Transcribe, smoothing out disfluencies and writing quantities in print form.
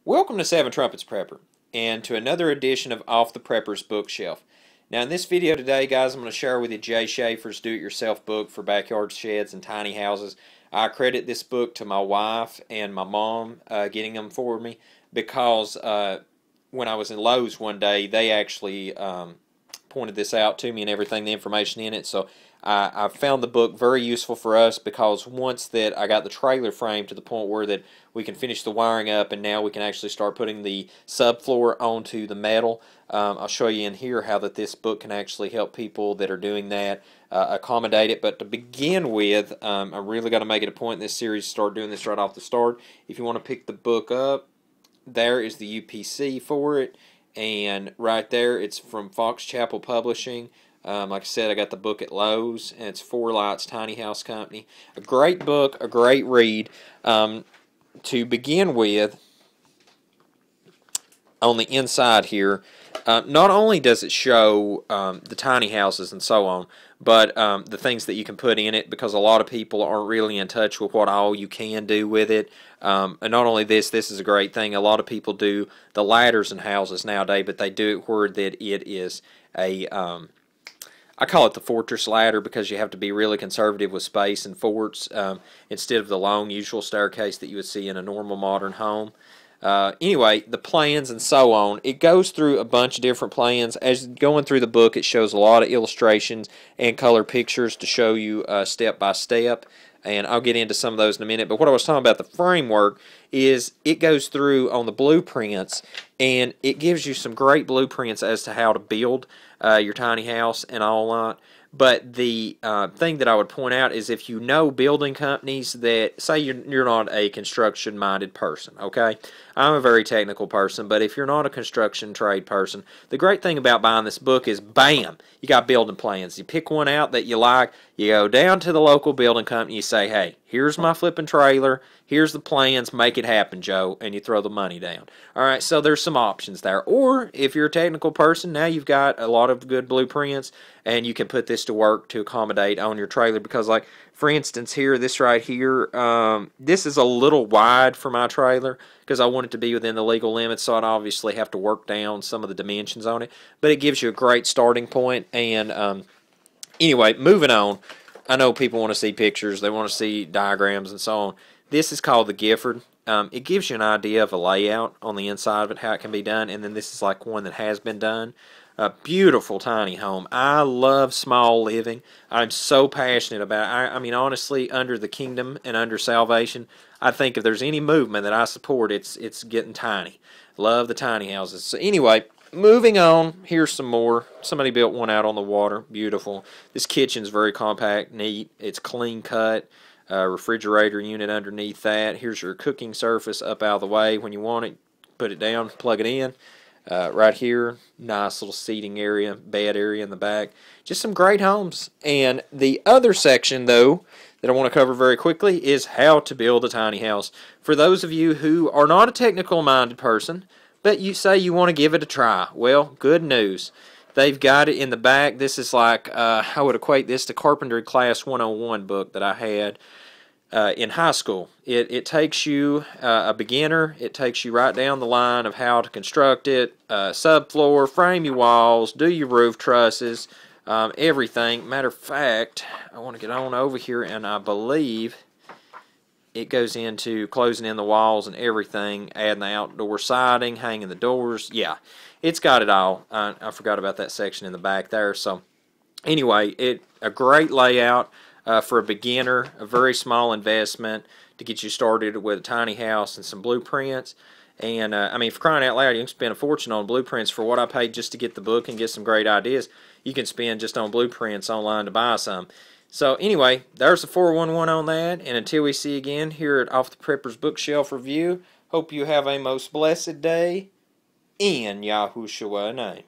Welcome to Seven Trumpets Prepper, and to another edition of Off the Prepper's Bookshelf. Now in this video today, guys, I'm going to share with you Jay Schaefer's Do-It-Yourself book for backyard sheds and tiny houses. I credit this book to my wife and my mom getting them for me because when I was in Lowe's one day, they actually pointed this out to me and everything, the information in it. So I found the book very useful for us because once that I got the trailer frame to the point where that we can finish the wiring up and now we can actually start putting the subfloor onto the metal. I'll show you in here how that this book can actually help people that are doing that accommodate it. But to begin with, I really got to make it a point in this series to start doing this right off the start. If you want to pick the book up, there is the UPC for it, and right there it's from Fox Chapel Publishing. Like I said, I got the book at Lowe's, and it's 4 Lights Tiny House Company. A great book, a great read. To begin with, on the inside here, not only does it show the tiny houses and so on, but the things that you can put in it, because a lot of people aren't really in touch with what all you can do with it. And not only this is a great thing. A lot of people do the ladders in houses nowadays, but they do it where that it is a I call it the fortress ladder because you have to be really conservative with space and forts instead of the long usual staircase that you would see in a normal modern home. Anyway, the plans and so on, it goes through a bunch of different plans. As going through the book, it shows a lot of illustrations and color pictures to show you step by step, and I'll get into some of those in a minute. But what I was talking about, the framework, is it goes through on the blueprints, and it gives you some great blueprints as to how to build your tiny house and all that. But the thing that I would point out is if you know building companies that, say you're not a construction-minded person, okay? I'm a very technical person, but if you're not a construction trade person, the great thing about buying this book is, bam, you got building plans. You pick one out that you like, you go down to the local building company, you say, hey, here's my flipping trailer, here's the plans, make it happen, Joe, and you throw the money down. All right, so there's some options there. Or if you're a technical person, now you've got a lot of good blueprints, and you can put this to work to accommodate on your trailer. Because, like, for instance, here, this right here, this is a little wide for my trailer because I want it to be within the legal limits, so I'd obviously have to work down some of the dimensions on it. But it gives you a great starting point. And anyway, moving on. I know people want to see pictures, they want to see diagrams and so on. This is called the Gifford. It gives you an idea of a layout on the inside of it, how it can be done, and then this is like one that has been done. A beautiful tiny home. I love small living. I'm so passionate about it. I mean, honestly, under the kingdom and under salvation, I think if there's any movement that I support, it's getting tiny. Love the tiny houses. So anyway, moving on, here's some more. Somebody built one out on the water. Beautiful. This kitchen's very compact, neat. It's clean cut. Refrigerator unit underneath that. Here's your cooking surface up out of the way. When you want it, put it down, plug it in. Right here, nice little seating area, bed area in the back. Just some great homes. And the other section, though, that I want to cover very quickly is how to build a tiny house. For those of you who are not a technical-minded person, but you say you want to give it a try, well, good news. They've got it in the back. This is like, I would equate this to Carpentry Class 101 book that I had in high school. It takes you, a beginner, it takes you right down the line of how to construct it, subfloor, frame your walls, do your roof trusses, everything. Matter of fact, I want to get on over here, and I believe it goes into closing in the walls and everything, adding the outdoor siding, hanging the doors. Yeah, it's got it all. I forgot about that section in the back there. So anyway, a great layout. For a beginner, a very small investment to get you started with a tiny house and some blueprints. And, I mean, for crying out loud, you can spend a fortune on blueprints. For what I paid just to get the book and get some great ideas, you can spend just on blueprints online to buy some. So, anyway, there's the 411 on that. And until we see you again here at Off the Prepper's Bookshelf Review, hope you have a most blessed day in Yahushua's name.